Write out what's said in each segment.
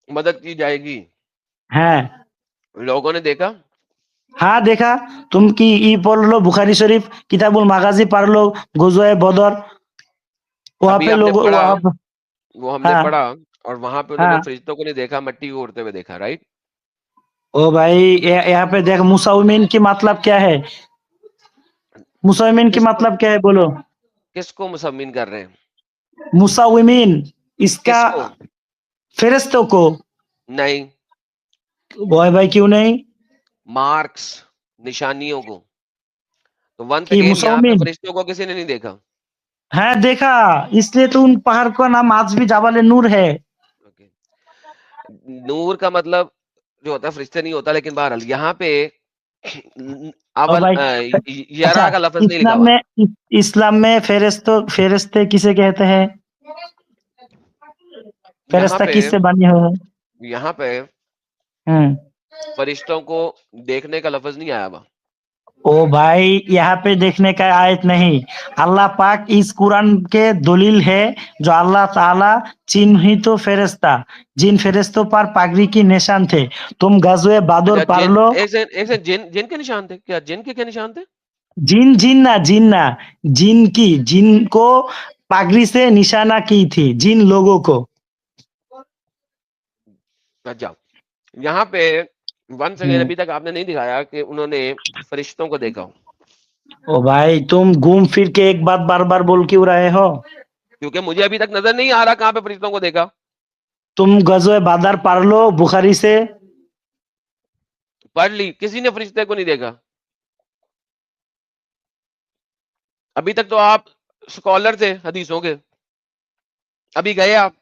مدد کی جائے گی. হ্যাঁ لوگوں نے دیکھا, হ্যাঁ দেখা তুমি কি পড় لو بخاری شریف کتاب المغازی پڑھ لو غزوہ بدر وہاں ابھی پہ ہم نے لوگ پڑھا, وہاں وہ ہم نے ہاں پڑھا, اور وہاں پہ انہوں نے ہاں فرشتوں کو نہیں دیکھا, مٹی کو اڑتے ہوئے دیکھا, رائٹ. او بھائی یہاں پہ دیکھ مسلمین کی مطلب کیا ہے مسلمین کی کس کو, مطلب کیا ہے بولو کس کو مسمین کر رہے ہیں, مسلمین اس کا کس کو, فرشتوں کو نہیں, بھائی کیوں نہیں مارکس, نشانیوں کو. تو ونس کہ اگین یہاں پہ مسلمین فرشتوں کو کسی نے نہیں دیکھا. ہے دیکھا اس لیے تو ان پہاڑ کا نام آج بھی جبل نور ہے Okay. نور کا مطلب جو ہوتا ہے فرشتے نہیں ہوتا, لیکن بہرحال یہاں پہ اور اول بھائی اچھا یرا کا لفظ نہیں لکھا اسلام ہوا. میں اسلام میں فرشتے کسے کہتے ہیں یہاں فرشتہ پہ کس سے بنے ہوئے یہاں پہ ہیں فرشتوں کو دیکھنے کا لفظ نہیں آیا ہوا. او بھائی یہاں پہ دیکھنے کا آیت نہیں اللہ پاک اس قرآن کے دلیل ہے جو اللہ تعالی چنہت فرشتہ جن فرشتوں پر پگڑی کی نشان تھے تم غزوہ بدر اچھا پڑھ جن, لو ایک سے جن کے نشان تھے کیا, جن کے نشان تھے, جن نہ جن کو پگڑی سے نشانہ کی تھی جن لوگوں کو اچھا یہاں پہ ون سیکنڈ ہوں، ابھی تک آپ نے نہیں دکھایا کہ انہوں نے فرشتوں کو دیکھا ہو, او بھائی تم گھوم پھر کے ایک بات بار بار بول کیوں رہے ہو کیونکہ مجھے ابھی تک نظر نہیں آ رہا کہاں پہ فرشتوں کو دیکھا. تم غزوہ بدر پڑھ لو بخاری سے پڑھ لی, کسی نے فرشتے کو نہیں دیکھا. ابھی تک تو آپ اسکالر تھے حدیثوں کے, ابھی گئے آپ,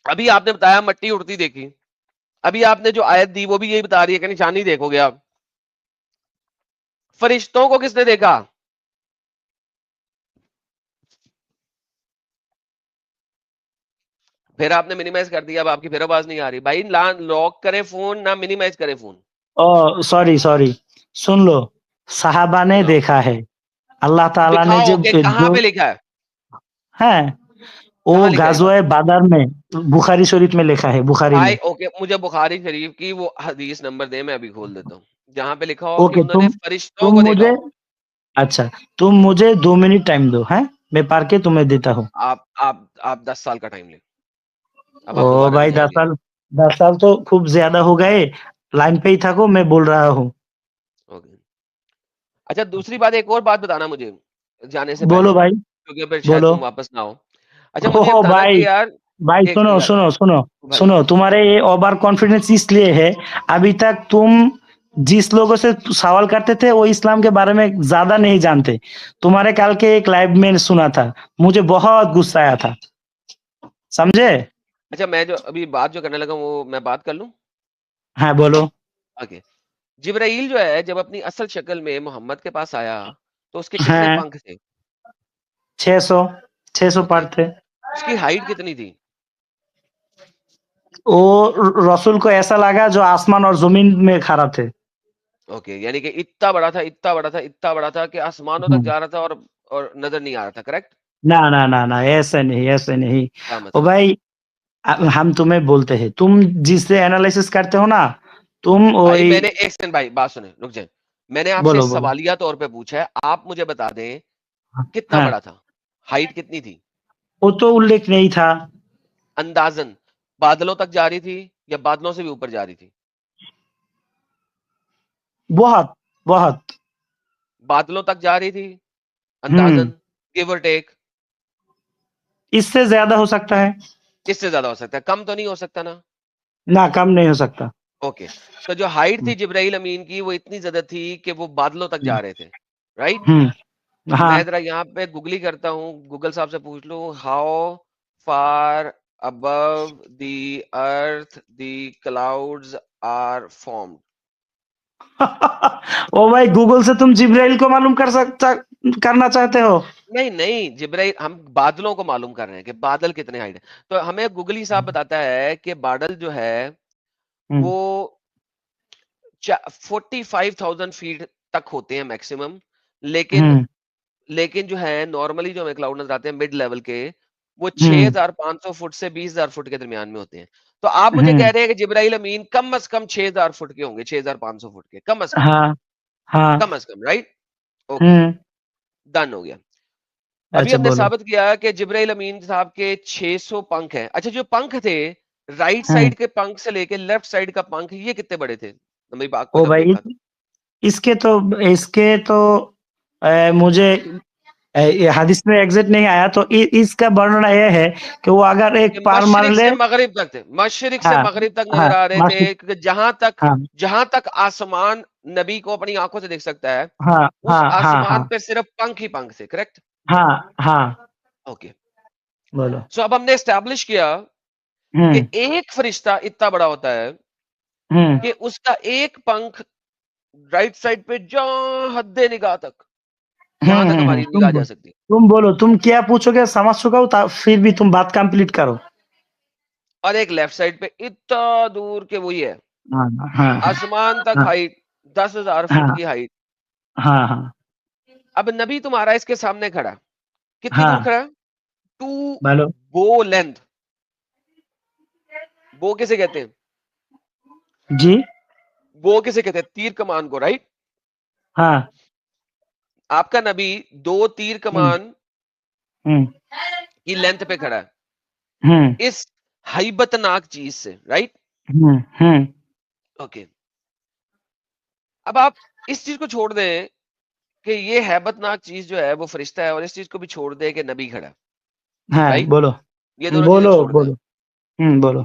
ابھی آپ نے بتایا مٹی اڑتی دیکھی, ابھی آپ نے جو آیت دی وہ بھی یہی بتا رہی ہے کہ نشانی دیکھو گے آپ. فرشتوں کو کس نے دیکھا, پھر آپ نے منیمائز کر دیا, اب آپ کی پھر آواز نہیں آ رہی. بھائی لاک کرے فون نہ منیمائز کرے فون. او سوری سن لو صحابہ نے سناؤ, دیکھا ہے اللہ تعالیٰ نے دکھاؤ جب کہ کہاں جو پہ لکھا ہے, ہے وہ کہاں لکھا ہے یہ بات. غزوہ بدر میں بخاری شریف میں لکھا ہے بخاری میں بھائی اوکے, مجھے بخاری شریف کی وہ حدیث نمبر دے, میں ابھی کھول دیتا ہوں, جہاں پہ لکھا ہو کہ اوکے انہوں نے فرشتوں تم کو دیکھا مجھے ہو. اچھا تم مجھے 2 منٹ ٹائم دو ہے میں پڑھ کے تمہیں دیتا ہوں آپ 10 سال کا ٹائم لیں, اب او آپ دوبارہ بھائی نہیں آئیں گے. 10 سال تو خوب زیادہ ہو گئے لائن پہ ہی تھا میں بول رہا ہوں اوکے. اچھا دوسری بات, ایک اور بات بتانا مجھے جانے سے بولو پہلے, بھائی کیونکہ پھر شاید بولو تم واپس نہ ہو. اچھا مجھے یہ او بتانا کہ یار بھائی ایک بھائی سنو تمہارے یہ اوور کانفیڈنس اس لیے ہے ابھی تک تم جس لوگوں سے سوال کرتے تھے وہ اسلام کے بارے میں زیادہ نہیں جانتے تمہارے کل کے ایک لائیو میں سنا تھا مجھے بہت غصہ آیا تھا سمجھے اچھا میں جو ابھی بات جو کرنے لگا وہ میں بات کر لوں. ہاں بولو اوکے. جبرائیل جو ہے جب اپنی اصل شکل میں محمد کے پاس آیا تو اس کے کتنے ہاں پنکھ تھے, 600 اوکے, پار تھے اس کی ہائٹ کتنی تھی, وہ رسول کو ایسا لگا جو آسمان اور زمین میں کھڑا تھے اوکے, یعنی کہ اتنا بڑا تھا اتنا بڑا تھا اتنا بڑا تھا کہ آسمانوں تک جا رہا تھا اور نظر نہیں آ رہا تھا, کریکٹ. نہ ایسے نہیں کیا او مطلب, بھائی ہم تمہیں بولتے ہیں تم جس سے انالیسس کرتے ہو نا تم بھائی وہی میں نے ایک سیکنڈ بھائی بات سنیں رک جائیں, میں نے آپ سے بولو سوالیہ طور پہ پوچھا ہے, آپ مجھے بتا دیں کتنا ہاں بڑا تھا, ہائٹ کتنی تھی, وہ تو اللیکھ نہیں تھا اندازن بادلوں تک جا رہی تھی یا بادلوں سے بھی اوپر جا رہی تھی, بہت بادلوں تک جا رہی تھی ہوں اندازن, گیو اور ٹیک, اس سے زیادہ ہو سکتا ہے اس سے زیادہ ہو سکتا ہے, کم تو نہیں ہو سکتا نا. نہ کم نہیں ہو سکتا اوکے, تو جو ہائٹ تھی جبرائیل امین کی وہ اتنی زیادہ تھی کہ وہ بادلوں تک جا رہے تھے, رائٹ. ہوں ہاں میں ذرا یہاں پہ گوگلی کرتا ہوں, گوگل صاحب سے پوچھ لوں how far above the earth the clouds are formed. او بھائی گوگل سے تم جبرائیل کو معلوم کرنا چاہتے ہو نہیں جبرائیل, ہم بادلوں کو معلوم کر رہے ہیں کہ بادل کتنے ہائٹ ہے. تو ہمیں گوگلی صاحب بتاتا ہے کہ بادل جو ہے ہوں وہ 45,000 فیٹ تک ہوتے ہیں میکسیمم, لیکن ہوں لیکن جو ہے نارملی جو ہمیں کلاؤڈ نظر آتے ہیں مڈ لیول کے وہ 6500 فٹ سے 20000 فٹ کے درمیان میں ہوتے ہیں. تو آپ مجھے کہہ رہے ہیں کہ جبرائیل امین کم از کم 6000 فٹ کے ہوں گے, 6500 فٹ کے کم از کم, ہاں ہاں کم از کم, رائٹ؟ اوکے, ڈن ہو گیا. ابھی اچھا ہم نے بولو. ثابت کیا کہ جبرائیل امین صاحب کے 600 پنکھ ہیں. اچھا, جو پنکھ تھے رائٹ سائڈ کے پنکھ سے لے کے لیفٹ سائڈ کا پنکھ, یہ کتنے بڑے تھے نبی پاک کو او جب بھائی دیکھا تھا؟ اس کے تو مجھے حدیث میں ایگزیکٹ نہیں آیا, تو اس کا ورننا یہ ہے کہ وہ اگر کہ ایک پار مار مشرق لے, سے مغرب تک تھے, مشرق سے ہاں مغرب تک ہاں نظر آ رہے تھے, ماشاء- کہ جہاں ہاں تک آسمان نبی کو اپنی آنکھوں سے دیکھ سکتا ہے, ہاں اس ہاں ہاں آسمان پہ صرف پنکھ ہی پنکھ تھے, کریکٹ؟ ہاں ہاں اوکے. بولو. سو اب ہم نے اسٹیبلش کیا کہ ایک فرشتہ اتنا بڑا ہوتا ہے کہ اس کا ایک پنکھ رائٹ سائڈ پہ جہاں حد نگاہ تک, جہاں تک ہماری نگاہ جا سکتی ہے, تم بولو, تم کیا پوچھو گے سمجھ چکا ہوں, پھر بھی تم بات کمپلیٹ کرو. اور ایک لیفٹ سائڈ پہ اتنا دور کہ وہی ہے ہاں ہاں آسمان تک ہاں ہائٹ 10,000 ہاں فٹ کی ہائٹ. ہاں ہاں اب نبی تمہارا اس کے سامنے کھڑا, کتنی ہاں دور کھڑا؟ 2 بولو. بو لینتھ. بو کسے کہتے ہیں؟ جی بو کسے کہتے ہیں؟ تیر کمان کو, رائٹ؟ ہاں آپ کا نبی 2 تیر کمان کی لینتھ پہ کھڑا ہے اس ہیبت ناک چیز سے, رائٹ؟ اوکے. اب آپ اس چیز کو چھوڑ دیں کہ یہ ہیبت ناک چیز جو ہے وہ فرشتہ ہے, اور اس چیز کو بھی چھوڑ دیں کہ نبی کھڑا, ہاں رائٹ؟ بولو یہ دونوں چیزیں بولو چھوڑ دیں. بولو بولو.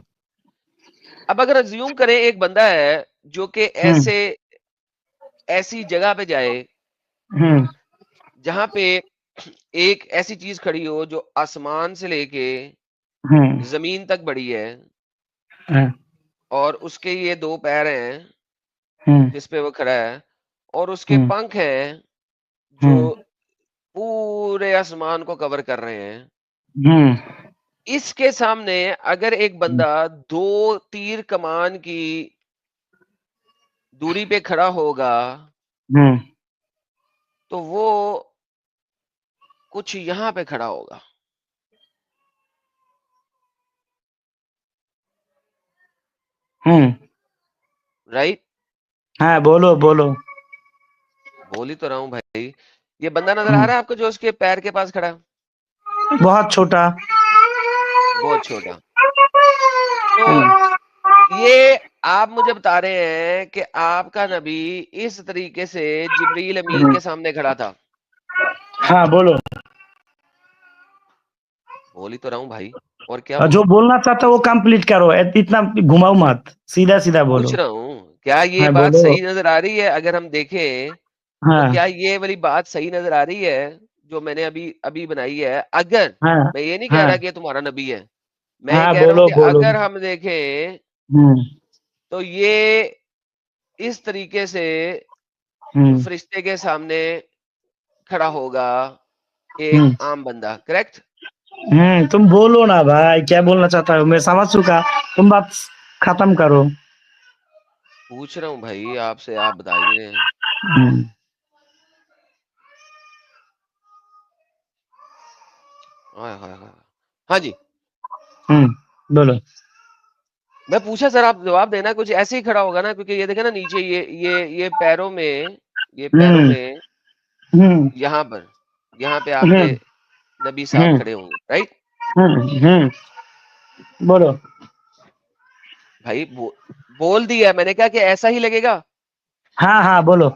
اب اگر ازیوم کریں ایک بندہ ہے جو کہ ایسی جگہ پہ جائے جہاں پہ ایک ایسی چیز کھڑی ہو جو آسمان سے لے کے زمین تک بڑی ہے, اور اس کے یہ 2 پیر ہیں جس پہ وہ کھڑا ہے, اور اس کے پنکھ ہیں جو پورے آسمان کو کور کر رہے ہیں. اس کے سامنے اگر ایک بندہ 2 تیر کمان کی دوری پہ کھڑا ہوگا تو وہ کچھ یہاں پہ کھڑا ہوگا, رائٹ؟ ہاں بولو بولو. بول ہی تو رہا ہوں بھائی. یہ بندہ نظر آ رہا ہے آپ کو جو اس کے پیر کے پاس کھڑا ہے؟ بہت چھوٹا. بہت چھوٹا. تو یہ آپ مجھے بتا رہے ہیں کہ آپ کا نبی اس طریقے سے جبریل امین کے سامنے کھڑا تھا. ہاں بولو. بول ہی تو رہا ہوں بھائی, اور کیا جو بولوں؟ بولنا چاہتا وہ کمپلیٹ کرو, اتنا گھماؤ مت, سیدھا سیدھا بولو. پوچھ رہا ہوں کیا یہ ہاں بات بولو. صحیح نظر آ رہی ہے؟ اگر ہم دیکھیں تو ہاں کیا یہ والی بات صحیح نظر آ رہی ہے جو میں نے ابھی بنائی ہے؟ اگر ہاں میں یہ نہیں کہہ ہاں رہا کہ یہ تمہارا نبی ہے, میں یہ ہاں کہہ رہا ہوں بولو کہ بولو. اگر ہم دیکھیں تو یہ اس طریقے سے فرشتے کے سامنے کھڑا ہوگا ایک عام بندہ, کریکٹ؟ تم بولو نا بھائی, کیا بولنا چاہتا ہو, میں سمجھ چکا, تم بات ختم کرو. پوچھ رہا ہوں بھائی آپ سے, آپ بتا ہی نہیں رہے ہیں. ہاں جی بولو. میں پوچھا سر, آپ جواب دینا. کچھ ایسے ہی کھڑا ہوگا نا, کیونکہ یہ دیکھیں نا نیچے یہ پیروں میں یہاں پہ آپ کے نبی صاحب کھڑے ہوں گے, رائٹ؟ بولو. بھائی بول دیا میں نے, کہا کہ ایسا ہی لگے گا. ہاں ہاں بولو.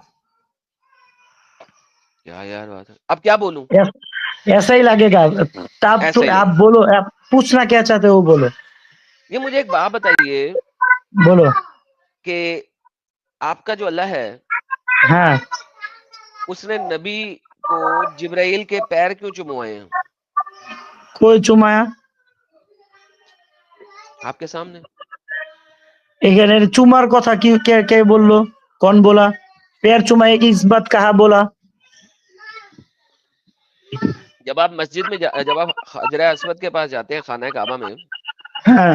کیا یار بات ہے, اب کیا بولوں؟ ایسا ہی لگے گا. ایسا ہی آپ لگے. بولو, آپ پوچھنا کیا چاہتے ہو, بولو. یہ مجھے ایک بات بتائیے بولو. کہ آپ کا جو اللہ ہے ہاں اس نے نبی کو جبرائیل کے پیر کیوں چموائے ہیں کوئی چمایا آپ کے سامنے؟ এখানে চুমার কথা কি কে বললো, কোন বলা, পের চুমায় কি ইসবাত কাহা বলা? جب آپ مسجد میں جب آپ حجر اسود کے پاس جاتے ہیں, خانہ کعبہ میں, ہاں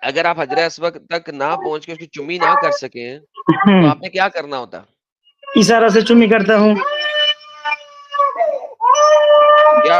اگر آپ حجر اسود تک نہ پہنچ کے اس کی چمی نہ کر سکیں تو آپ نے کیا کرنا ہوتا؟ اشارہ سے چمی کرتا ہوں. کیا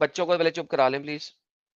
بچوں کو پہلے چپ کرا لیں پلیز.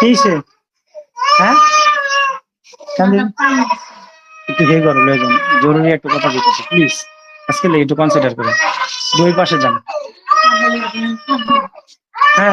কিসে হ্যাঁ কান দেখে একটু হে করো লয়ে যান জরুরি একটা কথা বলতেছি প্লিজ আজকে লেগে একটু কনসিডার করুন দুই পাশে যান হ্যাঁ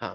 ہاں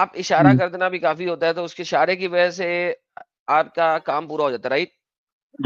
آپ اشارہ کر دینا بھی کافی ہوتا ہے, تو اس کے اشارے کی وجہ سے آپ کا کام پورا ہو جاتا ہے, رائٹ.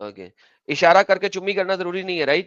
اوکے, اشارہ کر کے چمی کرنا ضروری نہیں ہے, رائٹ.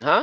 ہاں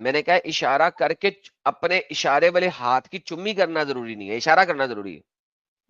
میں نے کہا اشارہ کر کے اپنے اشارے والے ہاتھ کی چمی کرنا ضروری نہیں ہے, اشارہ کرنا ضروری ہے.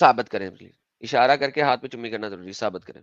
ثابت کریں پلیز, اشارہ کر کے ہاتھ پہ چمی کرنا ضروری ہے, ثابت کریں.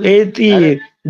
ارے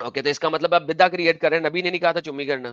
اوکے, تو اس کا مطلب آپ بدعت کریٹ کر رہے ہیں, نبی نے نہیں کہا تھا چمی کرنا.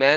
میں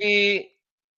کی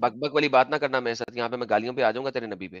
بک بک والی بات نہ کرنا میرے ساتھ, یہاں پہ میں گالیوں پہ آ جاؤں گا تیرے نبی پہ,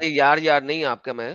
نہیں یار یار نہیں آپ کا, میں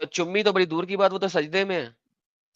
تو چمی تو بڑی دور کی بات, وہ تو سجدے میں ہے,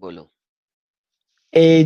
بولو.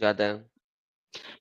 جاتا ہے.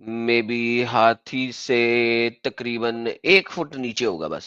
مے بی ہاتھی سے تقریباً 1 فٹ نیچے ہوگا بس.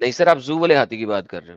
نہیں سر, آپ زو والے ہاتھی کی بات کر رہے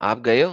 آپ گئے ہو.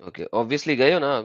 اوکے, اوبویسلی گئے ہو نا آپ.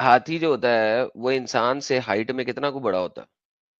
ہاتھی جو ہوتا ہے وہ انسان سے ہائٹ میں کتنا کو بڑا ہوتا ہے,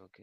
اوکے,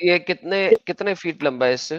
یہ کتنے فیٹ لمبا ہے اس سے,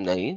نہیں,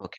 اوکے,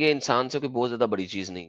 یہ انسان سے کوئی بہت زیادہ بڑی چیز نہیں.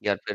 یار پھر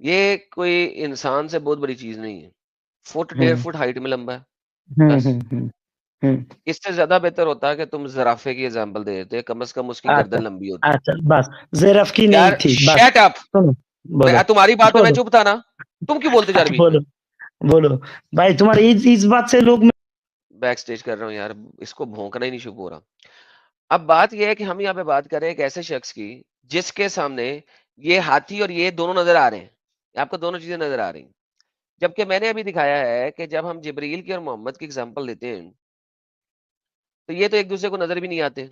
یہ کوئی انسان سے بہت بڑی چیز نہیں ہے. فٹ 1.5 فٹ ہائٹ میں لمبا ہے بس. اس سے زیادہ بہتر ہوتا ہے کہ تم زرافے کی ایگزامپل دے دیتے, کم از کم اس کی گردن لمبی ہوتی. اچھا بس زیرف کی یار نہیں تھی بس. شٹ اپ, سنو بولو تمہاری بات پہ میں بولو چپ تھا نا, تم کیوں بولتے جا رہے بیچ میں؟ بولو بولو بھائی تمہاری اس بات سے لوگ بیک سٹیج کر رہا ہوں یار, اس کو بھونکنا ہی نہیں شروع ہو رہا. اب بات یہ ہے کہ ہم یہاں پہ بات کر رہے ہیں ایک ایسے شخص کی جس کے سامنے یہ ہاتھی اور یہ دونوں نظر آ رہے ہیں. آپ کو دونوں چیزیں نظر آ رہی ہیں, جبکہ میں نے ابھی دکھایا ہے کہ جب ہم جبریل کی اور محمد کی اگزامپل لیتے ہیں تو یہ تو ایک دوسرے کو نظر بھی نہیں آتے.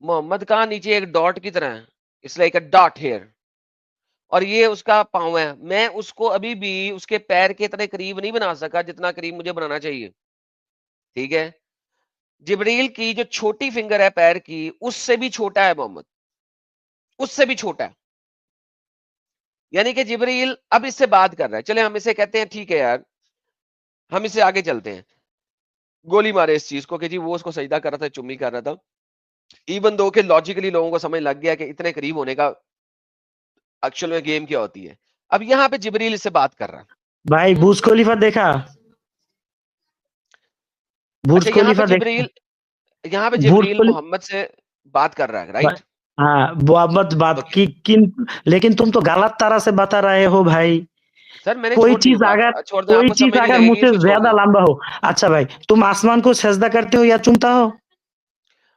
محمد کا نیچے ایک ڈاٹ کی طرح ہے, اس لائک اے ڈاٹ ہیئر, اور یہ اس کا پاؤں ہے. میں اس کو ابھی بھی اس کے پیر کے اتنے قریب نہیں بنا سکا جتنا قریب مجھے بنانا چاہیے. ٹھیک ہے, جبریل کی جو چھوٹی فنگر ہے پیر کی, اس سے بھی چھوٹا ہے محمد, اس سے بھی چھوٹا ہے. یعنی کہ جبریل اب اس سے بات کر رہا ہے. چلے ہم اسے کہتے ہیں ٹھیک ہے یار, ہم اس سے آگے چلتے ہیں, گولی مارے اس چیز کو کہ جی وہ اس کو سجدہ کر رہا تھا, چمی کر رہا تھا, ایون دو کہ لاجیکلی لوگوں کو سمجھ لگ گیا کہ اتنے قریب ہونے کا ایکچوئل میں گیم کیا ہوتی ہے. اب یہاں پہ جبریل اس سے بات کر رہا ہے. بھائی برج خلیفہ دیکھا, برج اچھا یہاں پہ خلیفہ دیکھا, برج جبریل خلیفہ محمد سے بات کر رہا ہے, رائٹ؟ ہاں محمد بات کی کن, لیکن تم تو غلط طرح سے بتا رہے ہو بھائی. سر میں نے کوئی چھوڑ دی وہ چیز بات, اگر چھوڑ دیں, آپ کو سمجھ نہیں لگے مجھ گی, سے اس کو چھوڑ زیادہ دیں. لمبا ہو, اچھا بھائی تم آسمان کو سجدہ کرتے ہو یا چومتا ہو؟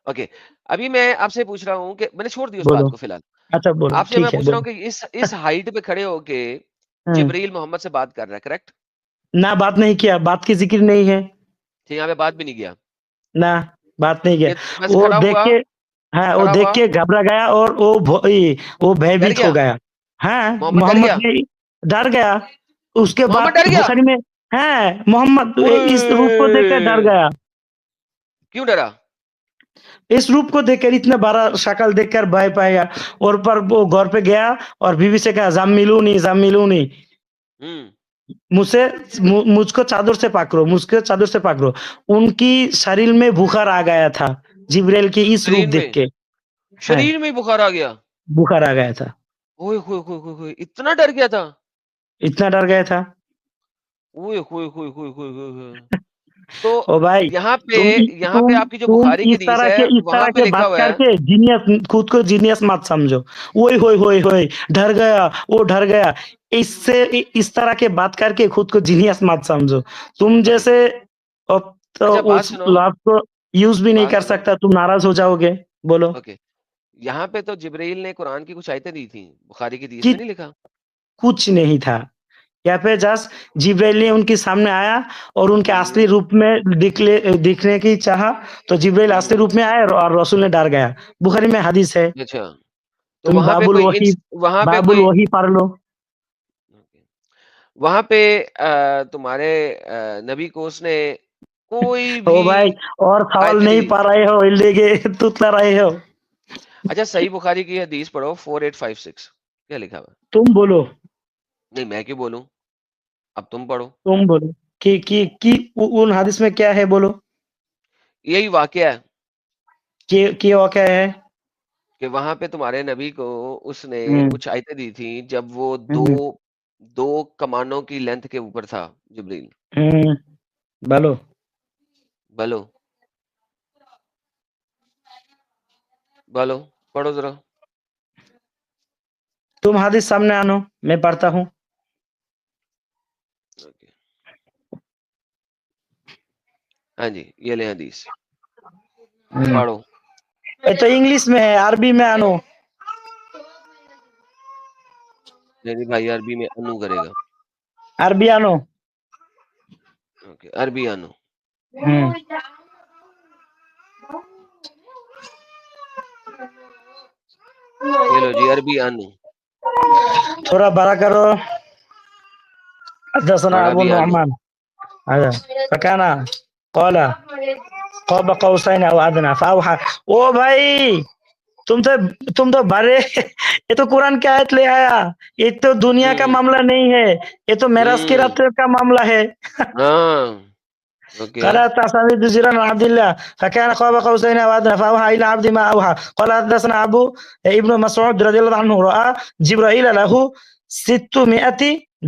اوکے, ابھی میں آپ سے پوچھ رہا ہوں کہ میں نے چھوڑ دی اس بولو. بات کو فی الحال. اچھا بولو, آپ سے میں ٹھیک ہے پوچھ رہا ہوں بولو. کہ اس ہائٹ پہ کھڑے ہو کے ہاں. جبریل محمد سے بات کر رہا ہے, کریکٹ؟ نہ بات نہیں کیا, بات کی ذکر نہیں ہے. ٹھیک, یہاں پہ بات بھی نہیں کیا. نہ بات نہیں کیا. یہ بس وہ کھڑا دیکھ ہوا, کے, ہاں وہ دیکھ کے گھبرا گیا اور وہ ڈر بھیبھیت گیا, ہو گیا. ہاں ڈر گیا, محمد بھی ڈر گیا. اس کے محمد بعد ڈر گیا. بخاری میں ہے محمد اس روپ کو دیکھ کر ڈر اوئے, گیا. کیوں ڈرا؟ اس روپ کو دیکھ کر, اتنا بڑا شکل دیکھ کر بھائی پائے گا. اور پر وہ گھر پہ گیا اور بیوی سے کہا زملونی مجھ کو چادر سے پکڑو. ان کی شریر میں بخار آ گیا تھا جبریل کی اس شریر روپ میں, دیکھ کے. ہے, شریر میں بخار آ گیا. بخار آ گیا تھا. اوئے ہوئے ہوئے ہوئے ہوئے, اتنا ڈر گیا تھا. اتنا ڈر گیا تھا. اوئے ہوئے ہوئے ہوئے ہوئے ہوئے. تو او بھائی یہاں تم پہ آپ کی جو تم بخاری کی حدیث ہے اس وہاں طرح پہ کے لکھا بات ہوا کر ہے, کے جینیس, خود کو جینیس مت سمجھو. وہی ہوئے ڈر گیا, وہ ڈر گیا. اس طرح کے بات کر کے خود کو جینیس مت سمجھو. تم اوکے, جیسے تو اچھا بات اس سنو, لفظ کو یوز بھی نہیں بات کر سنو, سکتا, تم ناراض ہو جاؤ گے. بولو. اوکے. یہاں پہ تو جبریل نے قرآن کی کچھ آیتیں دی تھیں, بخاری کی حدیث کہ میں نہیں لکھا. کچھ نہیں تھا. یا پہ جس جبریل نے ان کے سامنے آیا اور ان کے اصلی ہوں, روپ میں دکھنے کی چاہا, تو جبریل اصلی روپ میں آئے اور رسول نے ڈر گیا. بخاری میں حدیث ہے, اچھا, تو تم وہاں پہ کوئی وہاں پہ باب کوئی الوحی پڑھ لو. وہاں پہ تمہارے نبی کو اس نے کوئی او بھی بھائی اور سوال آیتیں نہیں دی؟ پا رہے ہو, لے کے تتلا رہے ہو. اچھا صحیح بخاری کی حدیث پڑھو 4856, کیا لکھا ہوا ہے؟ تم بولو. نہیں میں کیوں بولوں, اب تم پڑھو. تم بولو کہ ان حدیث میں کیا ہے, بولو. یہی واقعہ ہے کہ واقعہ ہے. کہ وہاں پہ تمہارے نبی کو اس نے ہوں، کچھ آیتیں دی تھیں جب وہ ہوں، دو کمانوں کی لینتھ کے اوپر تھا جبریل. بولو. بولو پڑھو ذرا. تم حدیث سامنے آنو, میں پڑھتا ہوں. ہاں جی, یہ لے حدیث پڑھو. یہ تو انگلش میں ہے, عربی میں آنو. نہیں بھائی, عربی میں انو کرے گا. عربی آنو. اوکے, عربی انو. یہ لو جی, عربی انو. تھوڑا بڑا کرو. حدثنا بڑا ابو بھی انو. النعمان فكان قال قاب قوسين او ادنى فاوحى. او بھائی تم تو بڑے, یہ تو قرآن کی آیت لے آیا. یہ تو دنیا کا معاملہ نہیں ہے, یہ تو معراج کی رات کا معاملہ ہے. ہاں اوکے. قال سمعت جرير عن عبد الله فكان قاب قوسين او ادنى فاوحى الى عبد ما اوحى. قال حدثنا ابو ابن مسعود رضي الله عنه راى جبرائيل له 600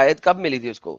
آیت کب ملی تھی اس کو؟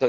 تو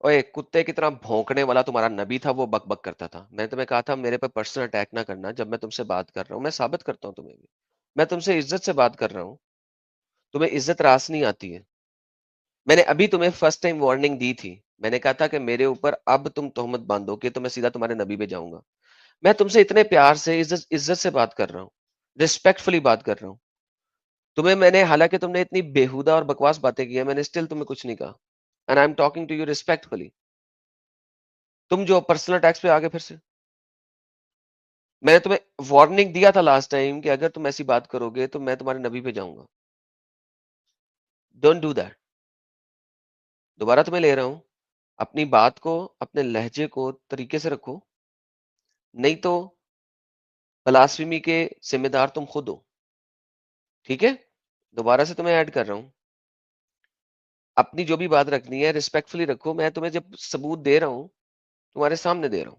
اوے کتے کی طرح بھونکنے والا تمہارا نبی تھا، وہ بک بک کرتا تھا. میں نے تمہیں کہا تھا میرے پہ پرسنل اٹیک نہ کرنا. جب میں تم سے بات کر رہا ہوں میں ثابت کرتا ہوں تمہیں بھی. میں تم سے عزت سے بات کر رہا ہوں، تمہیں عزت راس نہیں آتی ہے. میں نے ابھی تمہیں فرسٹ ٹائم وارننگ دی تھی. میں نے کہا تھا کہ میرے اوپر اب تم تہمت باندھو کہ تو میں سیدھا تمہارے نبی پہ جاؤں گا. میں تم سے اتنے پیار سے عزت سے بات کر رہا ہوں، ریسپیکٹ فلی بات کر رہا ہوں. تمہیں میں نے، حالانکہ تم نے اتنی بےہودہ اور بکواس باتیں کی ہیں، میں نے اسٹل تمہیں کچھ نہیں کہا. And I am talking to you respectfully. تم جو پرسنل اٹیکس پہ آگے پھر سے، میں نے تمہیں وارننگ دیا تھا لاسٹ ٹائم کہ اگر تم ایسی بات کرو گے تو میں تمہارے نبی پہ جاؤں گا. Don't do that. دوبارہ تمہیں لے رہا ہوں، اپنی بات کو، اپنے لہجے کو طریقے سے رکھو، نہیں تو بلاسفیمی کے ذمہ دار تم خود ہو. ٹھیک ہے؟ دوبارہ سے تمہیں ایڈ کر رہا ہوں، اپنی جو بھی بات رکھنی ہے ریسپیکٹفلی رکھو. میں تمہیں جب ثبوت دے رہا ہوں تمہارے سامنے دے رہا ہوں،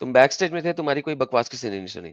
تم بیک سٹیج میں تھے، تمہاری کوئی بکواس کسی نے نہیں سنی.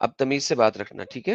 اب تمیز سے بات رکھنا. ٹھیک ہے؟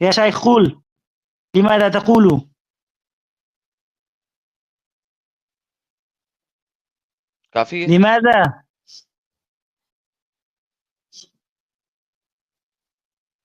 يا شيخ قول لماذا تقول کافی ہے. لماذا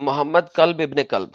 محمد کلب ابن کلب،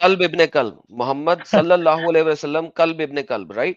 کلب ابن کلب، محمد صلی اللہ علیہ وسلم کلب ابن کلب، رائٹ؟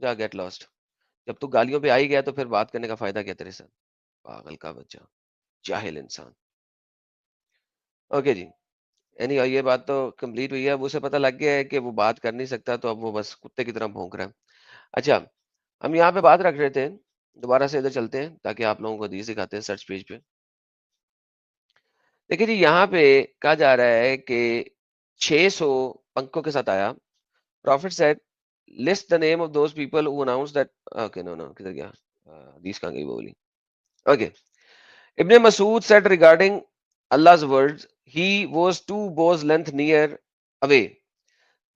جا گیٹ لاسٹ. جب تو گالیوں پہ آئی گیا تو پھر بات کرنے کا فائدہ کیا تیرے ساتھ؟ پاگل کا بچہ، جاہل انسان. اوکے جی. یعنی یہ بات تو کمپلیٹ ہوئی ہے. اب اسے پتہ لگ گیا ہے کہ وہ بات کر نہیں سکتا تو اب وہ بس کتے کی طرح بھونک رہا ہے. اچھا، ہم یہاں پہ بات رکھ رہے تھے، دوبارہ سے ادھر چلتے ہیں تاکہ آپ لوگوں کو حدیث دکھاتے ہیں سرچ پیج پہ. دیکھیں جی، یہاں پہ کہا جا رہا ہے کہ 600 پنکھوں کے ساتھ آیا. Prophet said, list the name of those people who announced that. Okay, no, کدھر گیا؟ حدیث کہاں گئی وہ والی؟ Okay. Ibn Masud said regarding Allah's words, he was 2 bows length near away.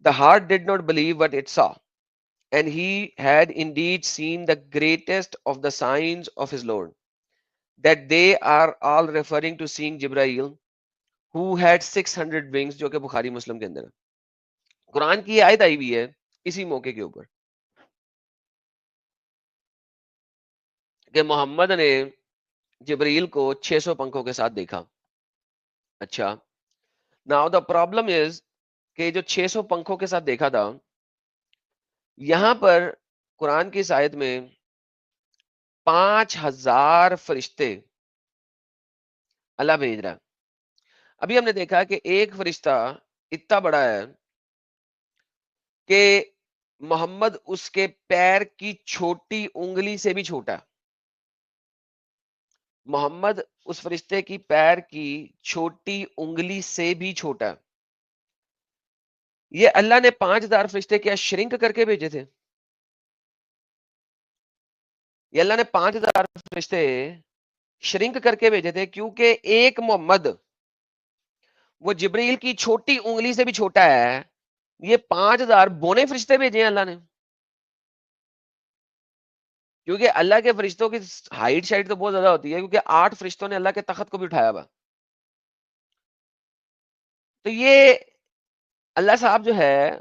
The heart did not believe what it saw, and he had indeed seen the greatest of the signs of his Lord. That they are all referring to seeing Jibrail, who had 600 wings, جو کہ بخاری مسلم کے اندر ہے. قرآن کی یہ آیت آئی ہوئی ہے اسی موقع کے اوپر کہ محمد نے جبریل کو 600 پنکھوں کے ساتھ دیکھا. اچھا، ناؤ دا پرابلم از کہ جو 600 پنکھوں کے ساتھ دیکھا تھا، یہاں پر قرآن کی اس آیت میں 5000 فرشتے اللہ بھیج رہا ہے. ابھی ہم نے دیکھا کہ ایک فرشتہ اتنا بڑا ہے کہ محمد اس کے پیر کی چھوٹی انگلی سے بھی چھوٹا ہے. محمد اس فرشتے کی پیر کی چھوٹی انگلی سے بھی چھوٹا. یہ اللہ نے 5000 فرشتے کیا شرنک کر کے بھیجے تھے؟ یہ اللہ نے 5000 فرشتے شرنک کر کے بھیجے تھے کیونکہ ایک محمد وہ جبریل کی چھوٹی انگلی سے بھی چھوٹا ہے. یہ 5000 بونے فرشتے بھیجے ہیں اللہ نے، کیونکہ اللہ کے فرشتوں کی ہائٹ شائٹ تو بہت زیادہ ہوتی ہے، کیونکہ 8 فرشتوں نے اللہ کے تخت کو بھی اٹھایا ہوا. تو یہ اللہ صاحب جو ہے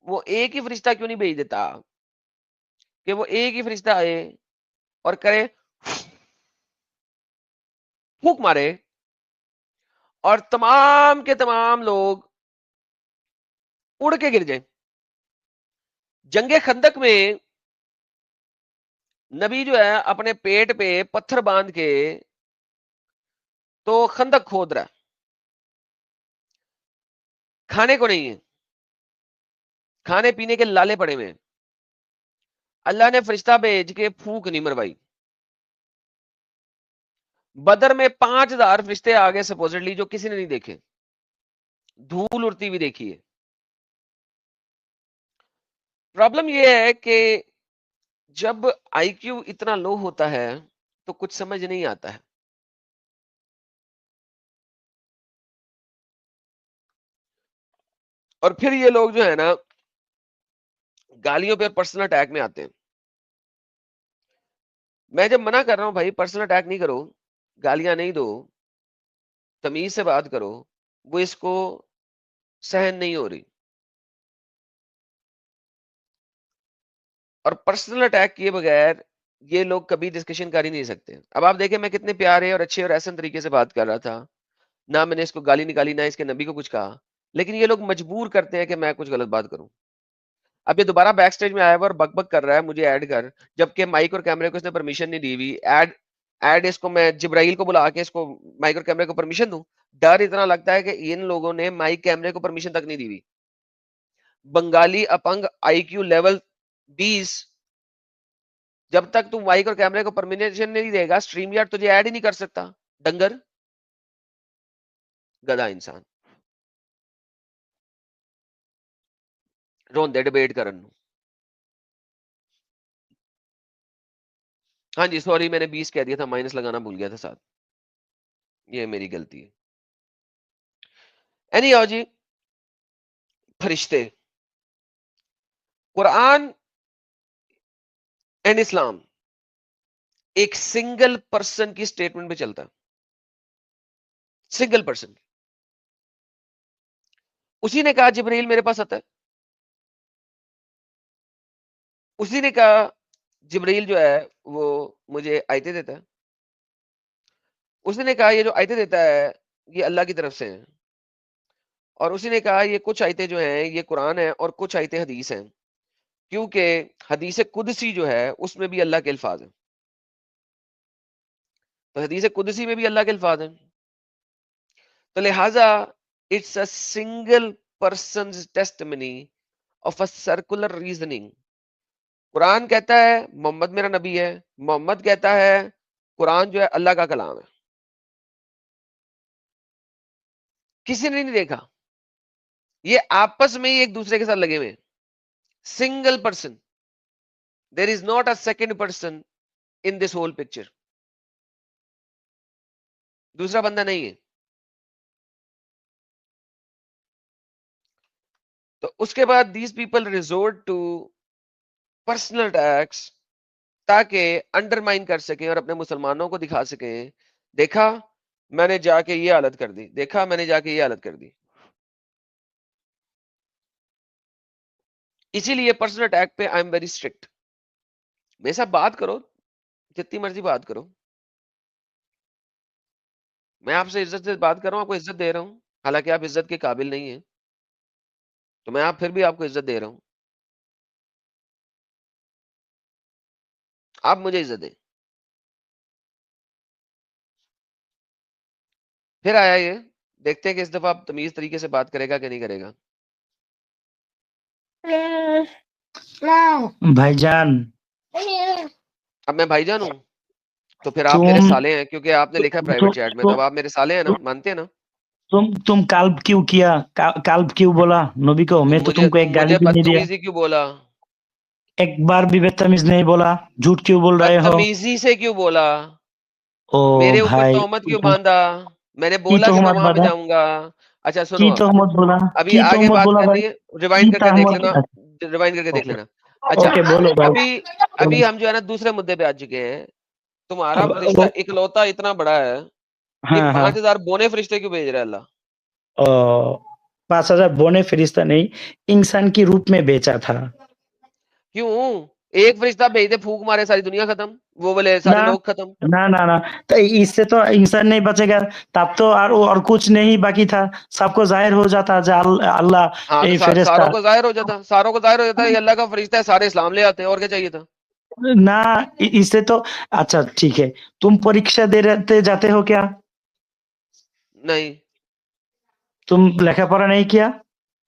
وہ ایک ہی فرشتہ کیوں نہیں بھیج دیتا کہ وہ ایک ہی فرشتہ آئے اور کرے پھونک مارے اور تمام کے تمام لوگ اڑ کے گر جائیں. جنگ خندق میں نبی جو ہے اپنے پیٹ پہ پتھر باندھ کے تو خندق کھود رہا ہے. کھانے کو نہیں ہے, کھانے پینے کے لالے پڑے ہوئے ہیں. اللہ نے فرشتہ بھیج کے پھونک نہیں مروائی. بدر میں 5000 فرشتے آگے سپوزٹلی جو کسی نے نہیں دیکھے, دھول اڑتی ہوئی دیکھی ہے. پرابلم یہ ہے کہ جب آئی کیو اتنا لو ہوتا ہے تو کچھ سمجھ نہیں آتا ہے. اور پھر یہ لوگ جو ہے نا گالیوں پہ پرسنل اٹیک میں آتے ہیں. میں جب منع کر رہا ہوں بھائی پرسنل اٹیک نہیں کرو, گالیاں نہیں دو, تمیز سے بات کرو, وہ اس کو سہن نہیں ہو رہی. اور پرسنل اٹیک کیے بغیر یہ لوگ کبھی ڈسکشن کر ہی نہیں سکتے. اب آپ دیکھیں میں کتنے پیارے اور اچھے اور احسن طریقے سے بات کر رہا تھا, نہ میں نے اس کو گالی نکالی نہ اس کے نبی کو کچھ کہا, لیکن یہ لوگ مجبور کرتے ہیں کہ میں کچھ غلط بات کروں. اب یہ دوبارہ بیک سٹیج میں آیا ہوا اور بک بک کر رہا ہے مجھے ایڈ کر, جبکہ مائک اور کیمرے کو اس نے پرمیشن نہیں دی ہوئی. ایڈ اس کو میں جبرائیل کو بلا کے اس کو مائک اور کیمرے کو پرمیشن دوں. ڈر اتنا لگتا ہے کہ ان لوگوں نے مائک کیمرے کو پرمیشن تک نہیں دی ہوئی. بنگالی اپنگ آئی کیو لیول 20, جب تک تم مائک اور کیمرے کو پرمیشن نہیں دے گا اسٹریم یارڈ تجھے ایڈ ہی نہیں کر سکتا. ڈنگر گدا انسان روندے ڈبیٹ کرن. ہاں جی سوری میں نے 20 کہہ دیا تھا, مائنس لگانا بھول گیا تھا ساتھ, یہ میری غلطی ہے. اینی ہاؤ جی, فرشتے, قرآن اینڈ اسلام ایک سنگل پرسن کی سٹیٹمنٹ پہ چلتا ہے, سنگل پرسن. اسی نے کہا جبرائیل میرے پاس آتا ہے, اسی نے کہا جبرائیل جو ہے وہ مجھے آیتیں دیتا ہے, اسی نے کہا یہ جو آیتیں دیتا ہے یہ اللہ کی طرف سے ہیں, اور اسی نے کہا یہ کچھ آیتیں جو ہیں یہ قرآن ہے اور کچھ آیتیں حدیث ہیں, کیونکہ حدیث قدسی جو ہے اس میں بھی اللہ کے الفاظ ہیں. تو حدیث قدسی میں بھی اللہ کے الفاظ ہیں, تو لہذا it's a single person's testimony of a circular reasoning. قرآن کہتا ہے محمد میرا نبی ہے, محمد کہتا ہے قرآن جو ہے اللہ کا کلام ہے. کسی نے نہیں دیکھا, یہ آپس میں ہی ایک دوسرے کے ساتھ لگے ہوئے. Single person, there is not a second person in this whole picture, دوسرا بندہ نہیں ہے. تو اس کے بعد these people resort to personal attacks تاکہ انڈرمائن کر سکیں اور اپنے مسلمانوں کو دکھا سکیں دیکھا میں نے جا کے یہ حالت کر دی, دیکھا میں نے جا کے یہ حالت کر دی. اسی لیے پرسنل اٹیک پہ آئی ایم ویری اسٹرکٹ. میرے ساتھ بات کرو, جتنی مرضی بات کرو, میں آپ سے عزت سے بات کر رہا ہوں, آپ کو عزت دے رہا ہوں, حالانکہ آپ عزت کے قابل نہیں ہیں, تو میں آپ پھر بھی آپ کو عزت دے رہا ہوں. آپ مجھے عزت دیں. پھر آیا یہ, دیکھتے ہیں کہ اس دفعہ آپ تمیز طریقے سے بات کرے گا کہ نہیں کرے گا. بھائی جان, اب میں بھائی جان ہوں تو پھر آپ تم میرے سالے ہیں, کیونکہ آپ نے لکھا ہے پرائیویٹ چیٹ میں, تو اب آپ میرے سالے ہیں نا, مانتے ہیں نا. تم کالب کیوں کیا, کالب کیوں بولا نبی کو؟ میں تو تم کو ایک گالی مجھے بھی نہیں دیا, بدتمیزی کیوں بولا, ایک بار بھی بدتمیز نہیں بولا, جھوٹ کیوں بول رہے ہو؟ بدتمیزی سے کیوں بولا, او میرے اوپر بھائی, تہمت کیوں باندھا, میں نے کی بولا کہ میں تہمت وہاں پہ بولا, جاؤں گا. اچھا کی سنو, اب تہمت بولا, ابھی کی آگے تہمت بات بولا کرنی بھائی, ہے, ریوائنڈ کی کر کے دیکھ تہمت. لینا, ریوائنڈ کر کے دیکھ لینا. اچھا اوکے بولو بھائی. ابھی ہم جو ہے نا دوسرے مدے پہ آ چکے ہیں. تمہارا فرشتہ اکلوتا اتنا بڑا ہے کہ ہاں ہاں, 5000 بونے فرشتے کیوں بھیج رہا ہے اللہ؟ 5000 بونے فرشتہ نہیں, انسان کی روپ میں بیچا تھا. کیوں ایک فرشتہ بھیج دے پھونک مارے ساری دنیا ختم, وہ بولے سارے نہ لوگ ختم. نہ تو اس سے تو انسان نہیں بچے گا, تب تو اور کچھ نہیں باقی تھا, سب کو ظاہر ہو جاتا اللہ ہاں تو فرشتہ. ساروں کو ظاہر ہو جاتا, ساروں کو ظاہر ہو جاتا, یہ اللہ کا فرشتہ ہے, سارے اسلام لے آتے, اور کیا چاہیے تھا. نہ اس سے تو اچھا ٹھیک ہے, تم پریکشا دے رہتے جاتے ہو کیا؟ نہیں تم لکھا پڑھا نہیں کیا؟